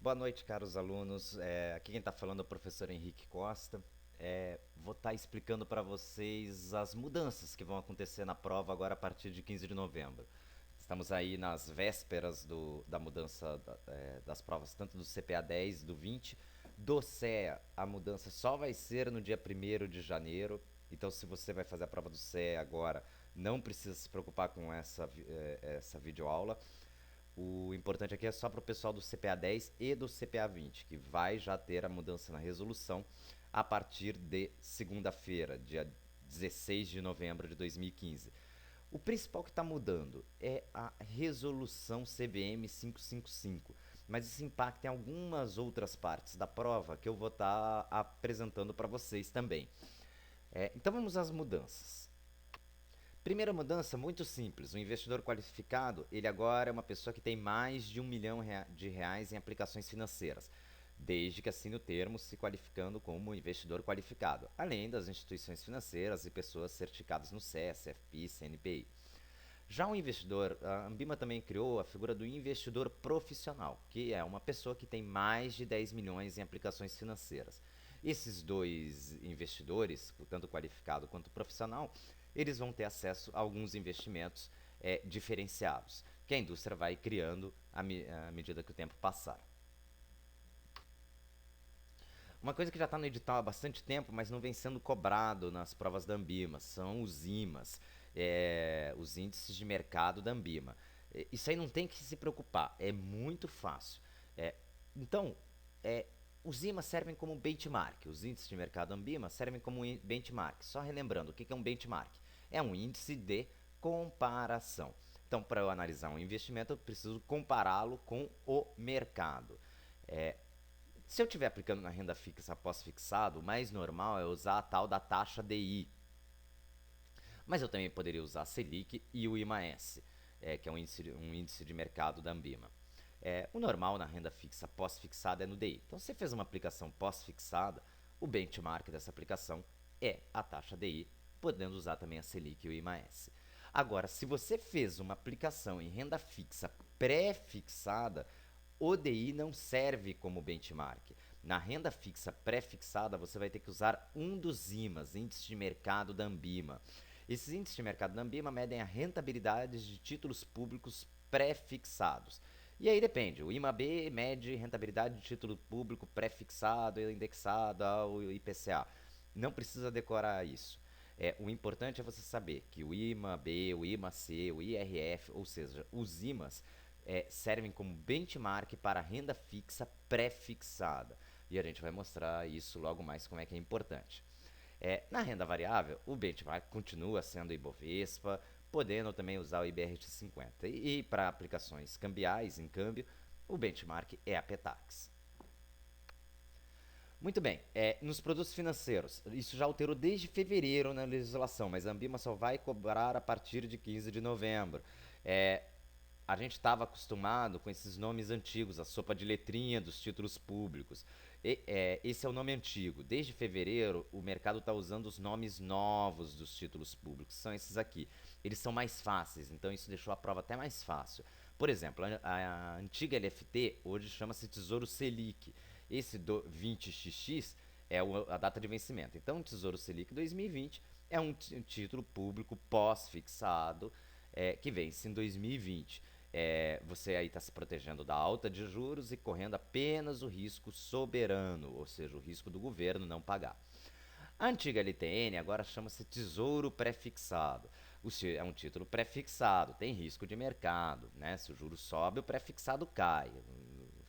Boa noite, caros alunos. Aqui quem está falando é o professor Henrique Costa. Vou estar explicando para vocês as mudanças que vão acontecer na prova agora a partir de 15 de novembro. Estamos aí nas vésperas da mudança das provas, tanto do CPA 10 e do 20. Do CEA, a mudança só vai ser no dia 1º de janeiro. Então, se você vai fazer a prova do CEA agora, não precisa se preocupar com essa videoaula. O importante aqui é só para o pessoal do CPA 10 e do CPA 20, que vai já ter a mudança na resolução a partir de segunda-feira, dia 16 de novembro de 2015. O principal que está mudando é a resolução CVM 555, mas isso impacta em algumas outras partes da prova que eu vou estar apresentando para vocês também. Então vamos às mudanças. Primeira mudança, muito simples. O investidor qualificado, ele agora é uma pessoa que tem mais de R$ 1 milhão em aplicações financeiras, desde que assine o termo se qualificando como investidor qualificado, além das instituições financeiras e pessoas certificadas no CE, CFP, CNPI. Já o investidor, a Ambima também criou a figura do investidor profissional, que é uma pessoa que tem mais de 10 milhões em aplicações financeiras. Esses dois investidores, tanto qualificado quanto profissional, eles vão ter acesso a alguns investimentos diferenciados, que a indústria vai criando à medida que o tempo passar. Uma coisa que já está no edital há bastante tempo, mas não vem sendo cobrado nas provas da Ambima, são os IMAs, os índices de mercado da Ambima. Isso aí não tem que se preocupar, é muito fácil. É, então, é, os IMAs servem como benchmark, os índices de mercado Ambima servem como benchmark. Só relembrando, o que é um benchmark? É um índice de comparação. Então, para eu analisar um investimento, eu preciso compará-lo com o mercado. Se eu estiver aplicando na renda fixa pós-fixado, o mais normal é usar a tal da taxa DI. Mas eu também poderia usar a Selic e o IMAS, que é um índice de mercado da Ambima. O normal na renda fixa pós-fixada é no DI. Então, se você fez uma aplicação pós-fixada, o benchmark dessa aplicação é a taxa DI, podendo usar também a Selic e o IMAS. Agora, se você fez uma aplicação em renda fixa pré-fixada, o DI não serve como benchmark. Na renda fixa pré-fixada, você vai ter que usar um dos IMAs, índice de mercado da Ambima. Esses índices de mercado da Ambima medem a rentabilidade de títulos públicos pré-fixados. E aí depende, o IMAB mede rentabilidade de título público pré-fixado e indexado ao IPCA. Não precisa decorar isso. O importante é você saber que o IMAB, o IMAC, o IRF, ou seja, os IMAs, servem como benchmark para renda fixa pré-fixada. E a gente vai mostrar isso logo mais como é que é importante. Na renda variável, o benchmark continua sendo o Ibovespa, podendo também usar o IBRX50. E para aplicações cambiais, em câmbio, o benchmark é a Petax. Muito bem, nos produtos financeiros, isso já alterou desde fevereiro na legislação, mas a Ambima só vai cobrar a partir de 15 de novembro. A gente estava acostumado com esses nomes antigos, a sopa de letrinha dos títulos públicos. Esse é o nome antigo. Desde fevereiro, o mercado está usando os nomes novos dos títulos públicos. São esses aqui. Eles são mais fáceis, então isso deixou a prova até mais fácil. Por exemplo, a antiga LFT hoje chama-se Tesouro Selic. Esse 20XX é a data de vencimento. Então, o Tesouro Selic 2020 é um título público pós-fixado que vence em 2020. Você aí está se protegendo da alta de juros e correndo apenas o risco soberano, ou seja, o risco do governo não pagar. A antiga LTN agora chama-se Tesouro Prefixado. É um título prefixado, tem risco de mercado, né? Se o juro sobe, o prefixado cai.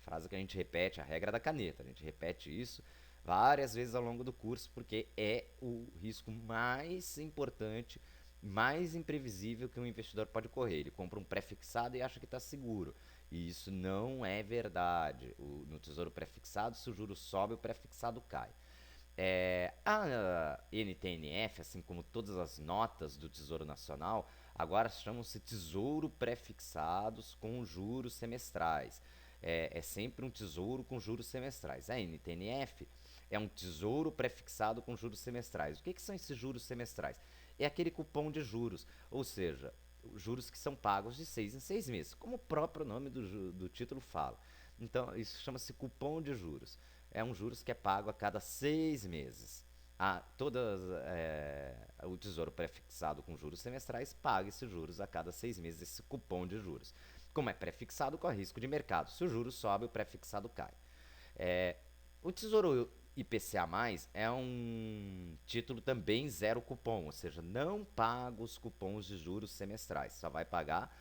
Frase que a gente repete, a regra da caneta. A gente repete isso várias vezes ao longo do curso porque é o risco mais importante, mais imprevisível que um investidor pode correr. Ele compra um pré-fixado e acha que está seguro. E isso não é verdade. No tesouro pré-fixado, se o juro sobe, o pré-fixado cai. A NTNF, assim como todas as notas do Tesouro Nacional, agora chamam-se Tesouro Pré-fixados com juros semestrais. É sempre um tesouro com juros semestrais. A NTNF é um tesouro pré-fixado com juros semestrais. O que são esses juros semestrais? É aquele cupom de juros, ou seja, juros que são pagos de 6 em 6 meses, como o próprio nome do título fala. Então, isso chama-se cupom de juros. É um juros que é pago a cada 6 meses. O Tesouro Prefixado com juros semestrais paga esses juros a cada 6 meses, esse cupom de juros. Como é prefixado, corre risco de mercado. Se o juro sobe, o prefixado cai. É, o Tesouro IPCA+, é um título também zero cupom, ou seja, não paga os cupons de juros semestrais, só vai pagar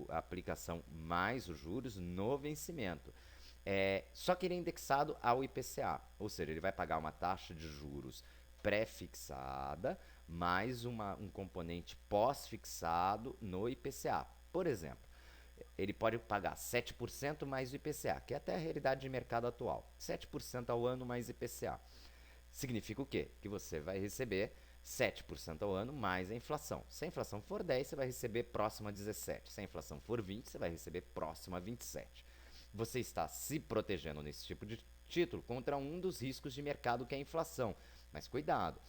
a aplicação mais os juros no vencimento. Só que ele é indexado ao IPCA, ou seja, ele vai pagar uma taxa de juros pré-fixada mais um componente pós-fixado no IPCA. Por exemplo, ele pode pagar 7% mais o IPCA, que é até a realidade de mercado atual. 7% ao ano mais IPCA. Significa o quê? Que você vai receber 7% ao ano mais a inflação. Se a inflação for 10, você vai receber próximo a 17. Se a inflação for 20, você vai receber próximo a 27. Você está se protegendo nesse tipo de título contra um dos riscos de mercado que é a inflação. Mas cuidado,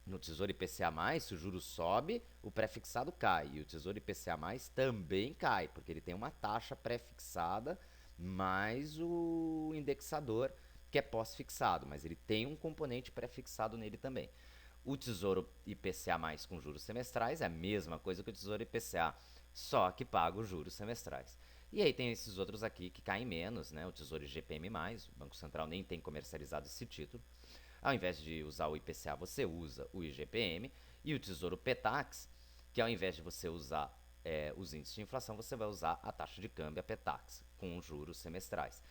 no Tesouro IPCA+, se o juro sobe, o pré-fixado cai. E o Tesouro IPCA+, também cai, porque ele tem uma taxa pré-fixada mais o indexador, que é pós-fixado, mas ele tem um componente pré-fixado nele também. O Tesouro IPCA+, com juros semestrais é a mesma coisa que o Tesouro IPCA, só que paga os juros semestrais. E aí tem esses outros aqui que caem menos, né? O Tesouro IGPM+, o Banco Central nem tem comercializado esse título. Ao invés de usar o IPCA, você usa o IGPM e o Tesouro Petax, que ao invés de você usar os índices de inflação, você vai usar a taxa de câmbio, a Petax, com juros semestrais.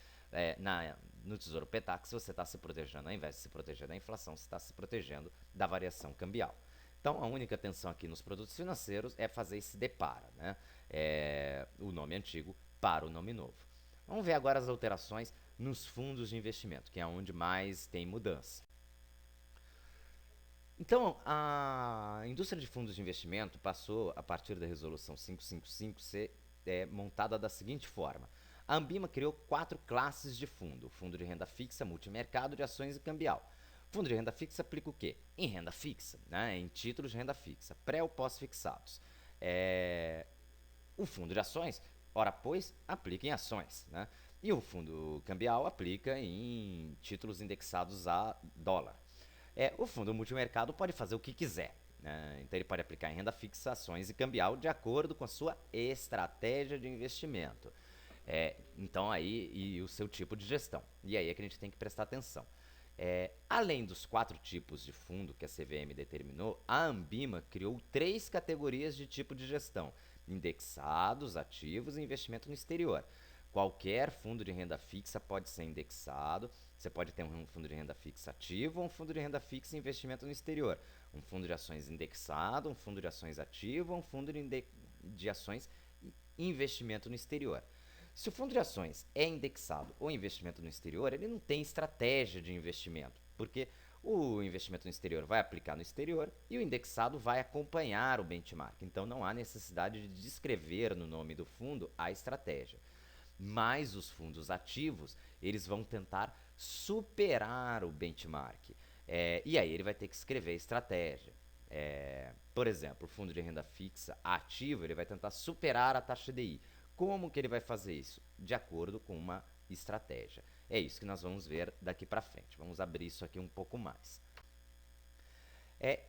No Tesouro Petax, você está se protegendo, ao invés de se proteger da inflação, você está se protegendo da variação cambial. Então, a única atenção aqui nos produtos financeiros é fazer esse depara, né? O nome antigo para o nome novo. Vamos ver agora as alterações nos fundos de investimento, que é onde mais tem mudança. Então, a indústria de fundos de investimento passou, a partir da resolução 555, ser montada da seguinte forma. A Ambima criou 4 classes de fundo: fundo de renda fixa, multimercado, de ações e cambial. Fundo de renda fixa aplica o quê? Em renda fixa, né? Em títulos de renda fixa, pré ou pós-fixados. O fundo de ações, ora pois, aplica em ações, né? E o fundo cambial aplica em títulos indexados a dólar. O fundo multimercado pode fazer o que quiser, né? Então ele pode aplicar em renda fixa, ações e cambial de acordo com a sua estratégia de investimento. Então aí, e o seu tipo de gestão. E aí é que a gente tem que prestar atenção. Além dos 4 tipos de fundo que a CVM determinou, a Ambima criou 3 categorias de tipo de gestão: indexados, ativos e investimento no exterior. Qualquer fundo de renda fixa pode ser indexado. Você pode ter um fundo de renda fixa ativo ou um fundo de renda fixa e investimento no exterior. Um fundo de ações indexado, um fundo de ações ativo ou um fundo de ações e investimento no exterior. Se o fundo de ações é indexado ou investimento no exterior, ele não tem estratégia de investimento, porque o investimento no exterior vai aplicar no exterior e o indexado vai acompanhar o benchmark. Então não há necessidade de descrever no nome do fundo a estratégia. Mas os fundos ativos, eles vão tentar superar o benchmark. E aí ele vai ter que escrever estratégia. Por exemplo, o fundo de renda fixa ativo, ele vai tentar superar a taxa DI. Como que ele vai fazer isso? De acordo com uma estratégia. É isso que nós vamos ver daqui para frente. Vamos abrir isso aqui um pouco mais.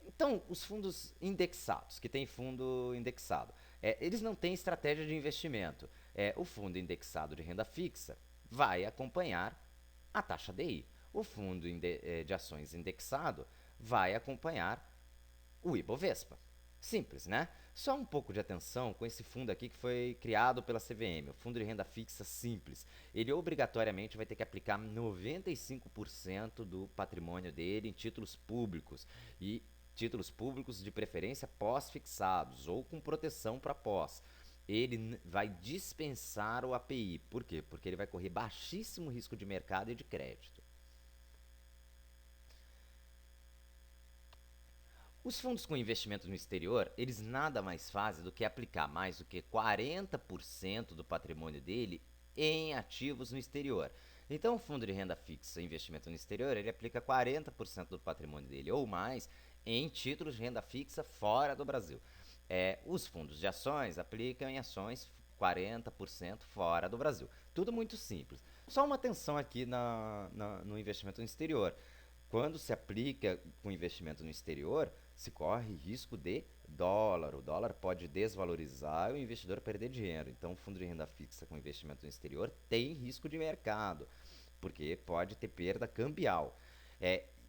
Então, os fundos indexados, que tem fundo indexado, eles não têm estratégia de investimento. O fundo indexado de renda fixa vai acompanhar a taxa DI. O fundo de ações indexado vai acompanhar o Ibovespa. Simples, né? Só um pouco de atenção com esse fundo aqui que foi criado pela CVM, o Fundo de Renda Fixa Simples. Ele obrigatoriamente vai ter que aplicar 95% do patrimônio dele em títulos públicos e títulos públicos de preferência pós-fixados ou com proteção para pós. Ele vai dispensar o API. Por quê? Porque ele vai correr baixíssimo risco de mercado e de crédito. Os fundos com investimento no exterior, eles nada mais fazem do que aplicar mais do que 40% do patrimônio dele em ativos no exterior. Então, o fundo de renda fixa e investimento no exterior, ele aplica 40% do patrimônio dele ou mais em títulos de renda fixa fora do Brasil. Os fundos de ações aplicam em ações 40% fora do Brasil. Tudo muito simples. Só uma atenção aqui no investimento no exterior. Quando se aplica com investimento no exterior, se corre risco de dólar. O dólar pode desvalorizar e o investidor perder dinheiro. Então, o fundo de renda fixa com investimento no exterior tem risco de mercado, porque pode ter perda cambial.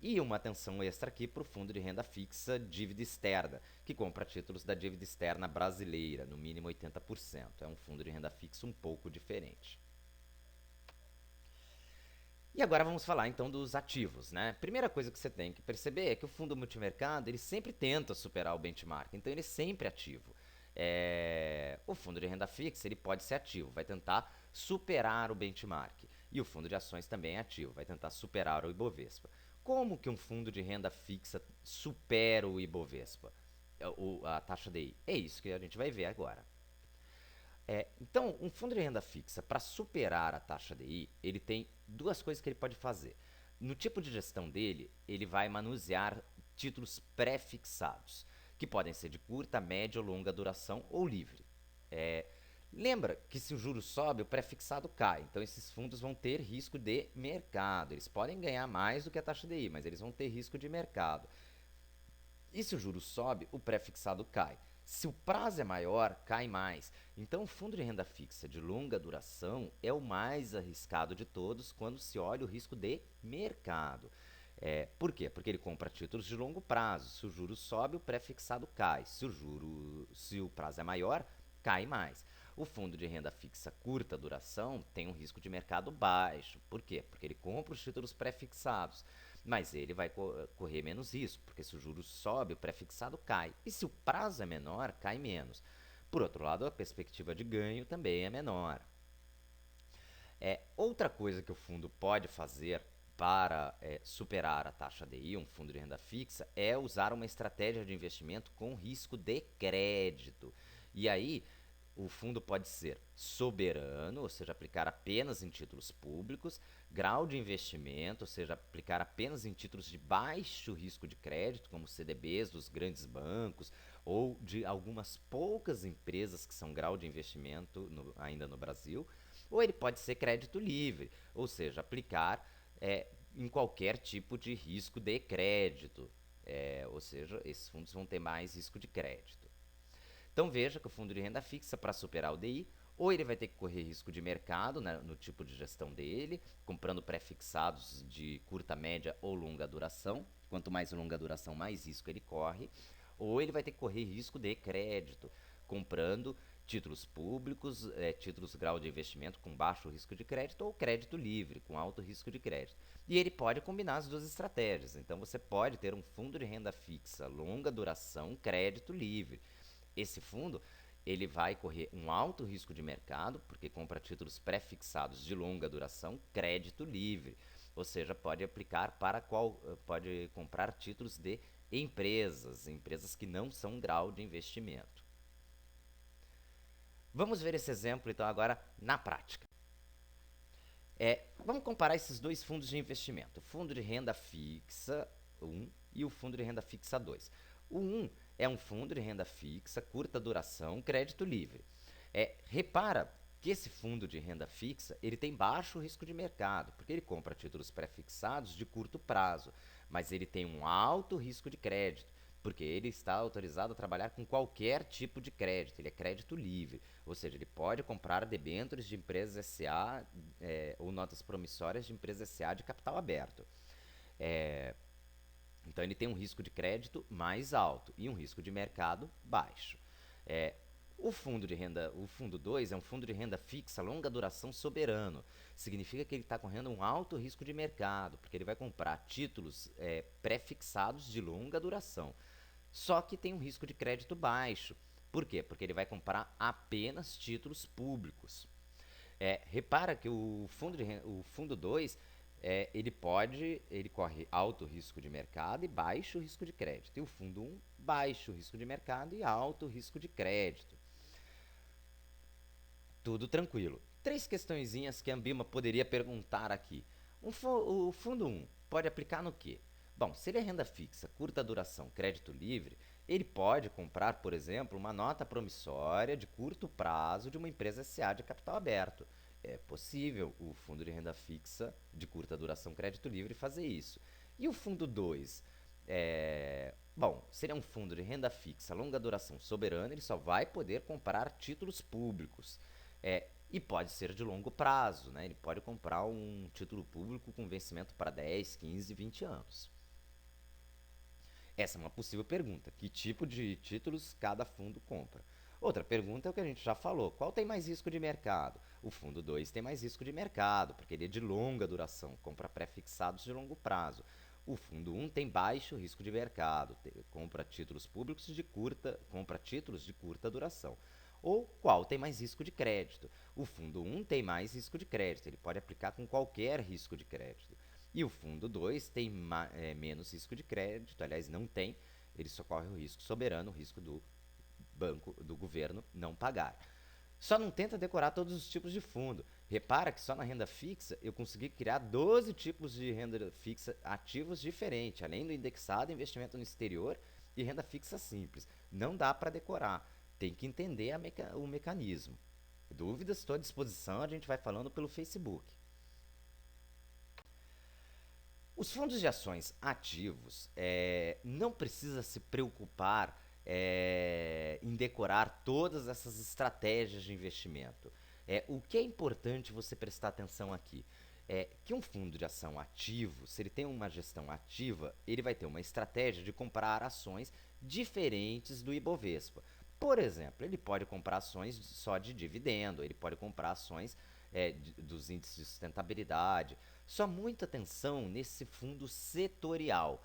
E uma atenção extra aqui para o fundo de renda fixa dívida externa, que compra títulos da dívida externa brasileira, no mínimo 80%. É um fundo de renda fixa um pouco diferente. E agora vamos falar então dos ativos, né? Primeira coisa que você tem que perceber é que o fundo multimercado ele sempre tenta superar o benchmark, então ele é sempre ativo. O fundo de renda fixa ele pode ser ativo, vai tentar superar o benchmark. E o fundo de ações também é ativo, vai tentar superar o Ibovespa. Como que um fundo de renda fixa supera o Ibovespa? A taxa DI? É isso que a gente vai ver agora. Então, um fundo de renda fixa, para superar a taxa DI, ele tem duas coisas que ele pode fazer. No tipo de gestão dele, ele vai manusear títulos pré-fixados, que podem ser de curta, média ou longa duração ou livre. É, Lembra que se o juro sobe, o pré-fixado cai. Então, esses fundos vão ter risco de mercado. Eles podem ganhar mais do que a taxa DI, mas eles vão ter risco de mercado. E se o juro sobe, o pré-fixado cai. Se o prazo é maior, cai mais. Então, o fundo de renda fixa de longa duração é o mais arriscado de todos quando se olha o risco de mercado. Por quê? Porque ele compra títulos de longo prazo. Se o juro sobe, o pré-fixado cai. Se o prazo é maior, cai mais. O fundo de renda fixa curta duração tem um risco de mercado baixo. Por quê? Porque ele compra os títulos pré-fixados. Mas ele vai correr menos risco, porque se o juro sobe, o pré-fixado cai. E se o prazo é menor, cai menos. Por outro lado, a perspectiva de ganho também é menor. Outra coisa que o fundo pode fazer para superar a taxa DI, um fundo de renda fixa, é usar uma estratégia de investimento com risco de crédito. E aí, o fundo pode ser soberano, ou seja, aplicar apenas em títulos públicos, grau de investimento, ou seja, aplicar apenas em títulos de baixo risco de crédito, como CDBs dos grandes bancos, ou de algumas poucas empresas que são grau de investimento ainda no Brasil, ou ele pode ser crédito livre, ou seja, aplicar em qualquer tipo de risco de crédito. Ou seja, esses fundos vão ter mais risco de crédito. Então veja que o fundo de renda fixa, para superar o DI, ou ele vai ter que correr risco de mercado, né, no tipo de gestão dele, comprando pré-fixados de curta, média ou longa duração. Quanto mais longa duração, mais risco ele corre. Ou ele vai ter que correr risco de crédito, comprando títulos públicos, títulos grau de investimento com baixo risco de crédito ou crédito livre, com alto risco de crédito. E ele pode combinar as duas estratégias. Então você pode ter um fundo de renda fixa, longa duração, crédito livre. Esse fundo ele vai correr um alto risco de mercado, porque compra títulos pré-fixados de longa duração, crédito livre. Ou seja, pode aplicar pode comprar títulos de empresas que não são grau de investimento. Vamos ver esse exemplo então agora na prática. Vamos comparar esses dois fundos de investimento, o fundo de renda fixa 1 e o fundo de renda fixa 2. O 1 é um fundo de renda fixa, curta duração, crédito livre. Repara que esse fundo de renda fixa ele tem baixo risco de mercado, porque ele compra títulos pré-fixados de curto prazo, mas ele tem um alto risco de crédito, porque ele está autorizado a trabalhar com qualquer tipo de crédito, ele é crédito livre, ou seja, ele pode comprar debêntures de empresas SA ou notas promissórias de empresas SA de capital aberto. Então ele tem um risco de crédito mais alto e um risco de mercado baixo. O fundo 2 é um fundo de renda fixa, longa duração soberano. Significa que ele está correndo um alto risco de mercado, porque ele vai comprar títulos pré-fixados de longa duração. Só que tem um risco de crédito baixo. Por quê? Porque ele vai comprar apenas títulos públicos. Repara que o fundo 2 ele corre alto risco de mercado e baixo risco de crédito. E o fundo 1, baixo risco de mercado e alto risco de crédito. Tudo tranquilo. Três questõezinhas que a Ambima poderia perguntar aqui. O fundo 1 pode aplicar no quê? Bom, se ele é renda fixa, curta duração, crédito livre, ele pode comprar, por exemplo, uma nota promissória de curto prazo de uma empresa SA de capital aberto. É possível o fundo de renda fixa de curta duração, crédito livre, fazer isso. E o fundo 2? Bom, se ele é um fundo de renda fixa, longa duração soberana, ele só vai poder comprar títulos públicos. E pode ser de longo prazo, né? Ele pode comprar um título público com vencimento para 10, 15, 20 anos. Essa é uma possível pergunta. Que tipo de títulos cada fundo compra? Outra pergunta é o que a gente já falou. Qual tem mais risco de mercado? O fundo 2 tem mais risco de mercado, porque ele é de longa duração, compra pré-fixados de longo prazo. O fundo 1 tem baixo risco de mercado, compra títulos públicos compra títulos de curta duração. Ou qual tem mais risco de crédito? O fundo 1 tem mais risco de crédito, ele pode aplicar com qualquer risco de crédito. E o fundo 2 tem menos risco de crédito, aliás, não tem, ele só corre o risco soberano, o risco do banco, do governo não pagar. Só não tenta decorar todos os tipos de fundo. Repara que só na renda fixa eu consegui criar 12 tipos de renda fixa ativos diferentes, além do indexado, investimento no exterior e renda fixa simples. Não dá para decorar, tem que entender o mecanismo. Dúvidas, estou à disposição, a gente vai falando pelo Facebook. Os fundos de ações ativos não precisa se preocupar em decorar todas essas estratégias de investimento. O que é importante você prestar atenção aqui é que um fundo de ação ativo, se ele tem uma gestão ativa, ele vai ter uma estratégia de comprar ações diferentes do Ibovespa. Por exemplo, ele pode comprar ações só de dividendo, ele pode comprar ações dos índices de sustentabilidade. Só muita atenção nesse fundo setorial.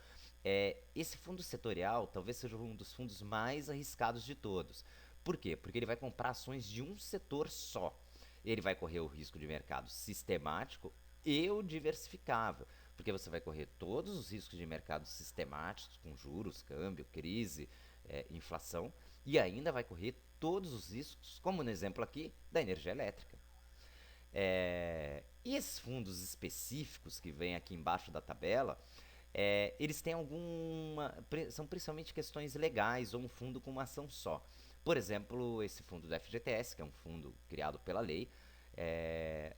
Esse fundo setorial talvez seja um dos fundos mais arriscados de todos. Por quê? Porque ele vai comprar ações de um setor só. Ele vai correr o risco de mercado sistemático e o diversificável, porque você vai correr todos os riscos de mercado sistemáticos, com juros, câmbio, crise, inflação, e ainda vai correr todos os riscos, como no exemplo aqui, da energia elétrica. E esses fundos específicos que vêm aqui embaixo da tabela, eles têm são principalmente questões legais ou um fundo com uma ação só. Por exemplo, esse fundo do FGTS, que é um fundo criado pela lei,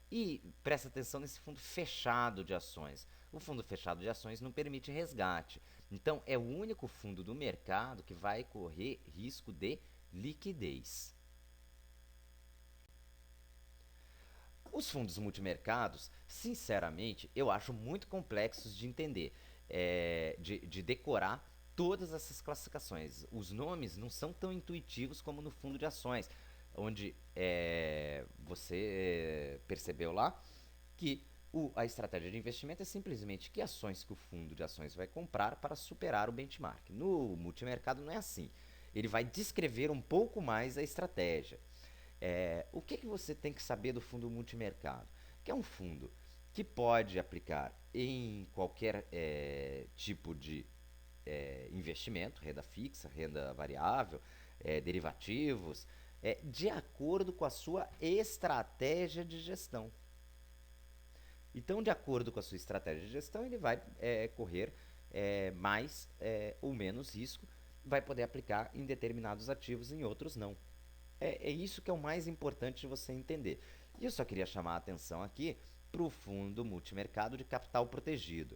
e presta atenção nesse fundo fechado de ações. O fundo fechado de ações não permite resgate. Então, é o único fundo do mercado que vai correr risco de liquidez. Os fundos multimercados, sinceramente, eu acho muito complexos de entender, de decorar todas essas classificações. Os nomes não são tão intuitivos como no fundo de ações, onde você percebeu lá que a estratégia de investimento é simplesmente que ações que o fundo de ações vai comprar para superar o benchmark. No multimercado não é assim. Ele vai descrever um pouco mais a estratégia. O que você tem que saber do fundo multimercado? Que é um fundo que pode aplicar em qualquer tipo de investimento, renda fixa, renda variável, derivativos, de acordo com a sua estratégia de gestão. Então, de acordo com a sua estratégia de gestão, ele vai correr mais ou menos risco, vai poder aplicar em determinados ativos, em outros não. É isso que é o mais importante de você entender. E eu só queria chamar a atenção aqui para o fundo multimercado de capital protegido.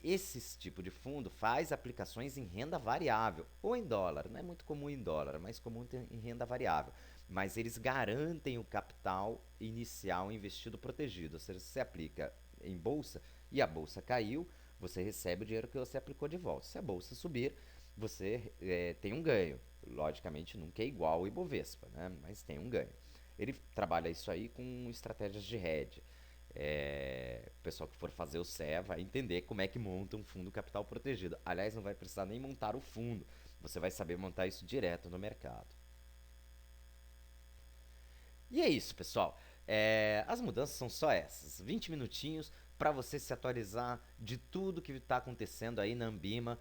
Esse tipo de fundo faz aplicações em renda variável ou em dólar. Não é muito comum em dólar, é mais comum em renda variável. Mas eles garantem o capital inicial investido protegido. Ou seja, se você aplica em bolsa e a bolsa caiu, você recebe o dinheiro que você aplicou de volta. Se a bolsa subir, você tem um ganho. Logicamente nunca é igual ao Ibovespa, né? Mas tem um ganho. Ele trabalha isso aí com estratégias de hedge. O pessoal que for fazer o CE vai entender como é que monta um fundo capital protegido. Aliás, não vai precisar nem montar o fundo. Você vai saber montar isso direto no mercado. E é isso, pessoal. As mudanças são só essas. 20 minutinhos para você se atualizar de tudo que está acontecendo aí na Ambima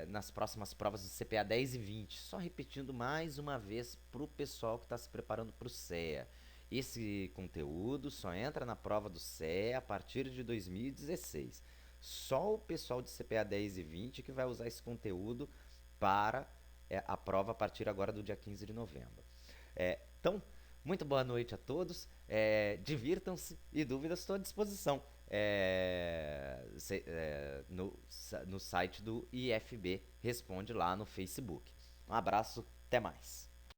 nas próximas provas do CPA 10 e 20. Só repetindo mais uma vez para o pessoal que está se preparando para o CEA. Esse conteúdo só entra na prova do CEA a partir de 2016. Só o pessoal de CPA 10 e 20 que vai usar esse conteúdo para a prova a partir agora do dia 15 de novembro. Então, muito boa noite a todos. Divirtam-se e dúvidas estou à disposição no site do IFB. Responde lá no Facebook. Um abraço, até mais.